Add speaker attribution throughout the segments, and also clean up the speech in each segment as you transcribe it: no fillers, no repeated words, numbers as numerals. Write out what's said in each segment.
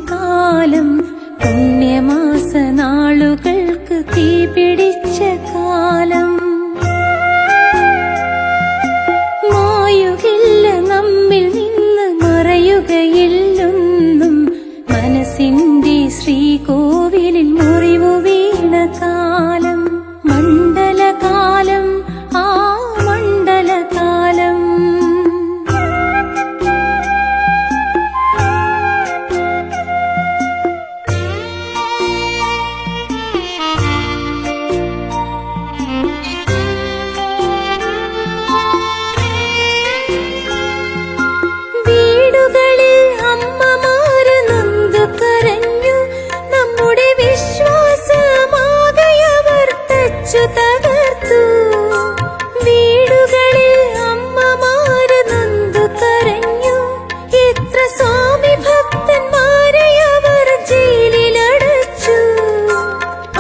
Speaker 1: കാലം പുണ്യമാസ നാളുകൾക്ക് തീ പിടിച്ച കാലം മായുകില്ല നമ്മിൽ നിന്ന് മറയുകയില്ലൊന്നും മനസ്സിന്റെ ശ്രീകോവിലിൽ മുറിവു വീണ കാലം മണ്ഡലകാലം ആ മണ്ഡലകാലം തകർത്തു വീടുകളിൽ അമ്മമാര് നൊന്തു കരഞ്ഞു എത്ര സ്വാമി ഭക്തന്മാരെ അവർ ജയിലിലടച്ചു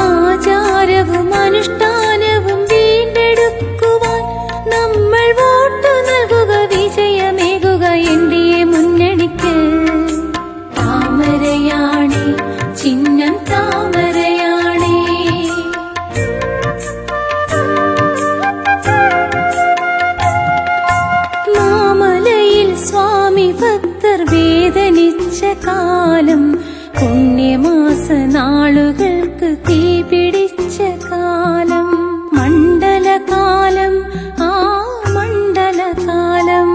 Speaker 1: ആചാരവും അനുഷ്ഠാനവും വീണ്ടെടുക്കുവാൻ നമ്മൾ വോട്ടു നൽകുക വിജയമേകുക എൻഡിഎ മുന്നണിക്ക് താമരയാണി ചിഹ്നം താമരയാണി ഭക്തർ വേദനിച്ച കാലം പുണ്യമാസ നാളുകൾക്ക് തീ പിടിച്ച കാലം മണ്ഡലകാലം ആ മണ്ഡലകാലം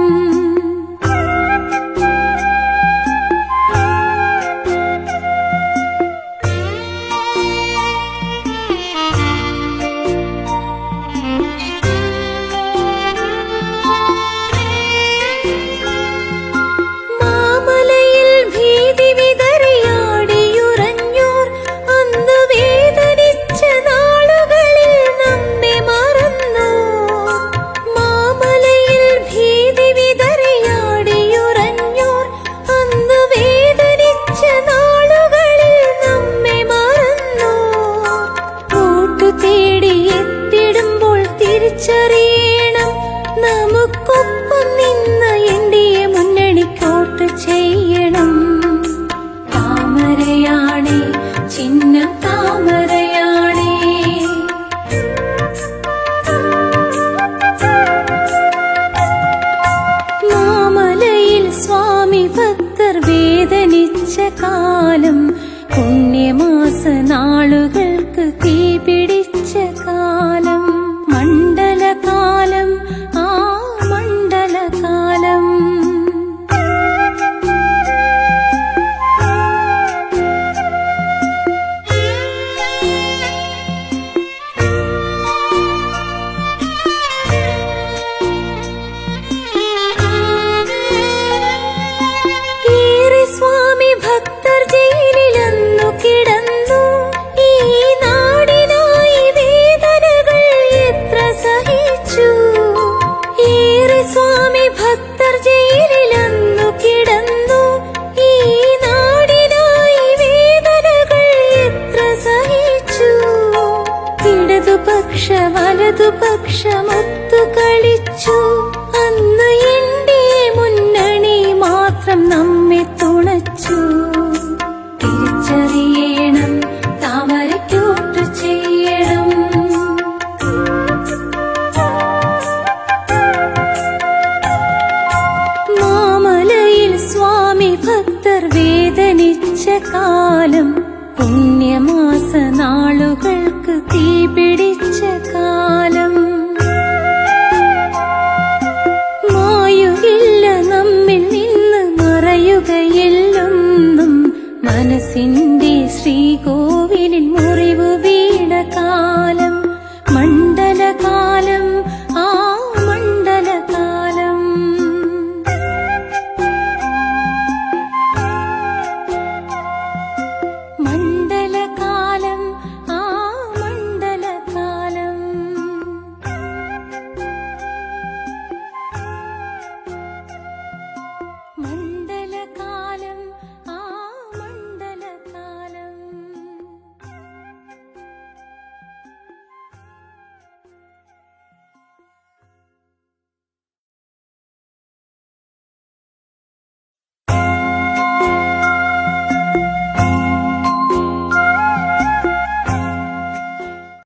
Speaker 1: തിരിച്ചറിയണം നമുക്കൊപ്പം നിന്ന് എൻഡിഎ മുന്നണിക്കോട്ട് ചെയ്യണം താമരയാണി ചിഹ്നം താമരയാണി മാമലയിൽ സ്വാമി ഭക്തർ വേദനിച്ച കാലം പുണ്യമാസ നാളുകൾക്ക് തീ പിടിച്ച കാലം മണ്ഡലകാലം ആ മണ്ഡലകാലം ഏറെ സ്വാമി ഭക്തർ ജയിലിലന്നു കിടന്നു ഈ നാടിനായി വേദനകൾ എത്ര സഹിച്ചു ഏറെ സ്വാമി ഭക്തർ ജയിലിലന്നു കിടന്നു ഈ നാടിനായി വേദനകൾ എത്ര സഹിച്ചു ഇടതുപക്ഷ വലതുപക്ഷമൊത്തു കളിച്ചു അന്ന് എൻഡിഎ മുന്നണി മാത്രം നമ്മെ തുണച്ചു തിരിച്ചറിയണം താമരയ്ക്കോട്ട് ചെയ്യണം മാമലയിൽ സ്വാമി ഭക്തർ വേദനിച്ച കാലം പുണ്യമാസ നാളുകൾക്ക് തീ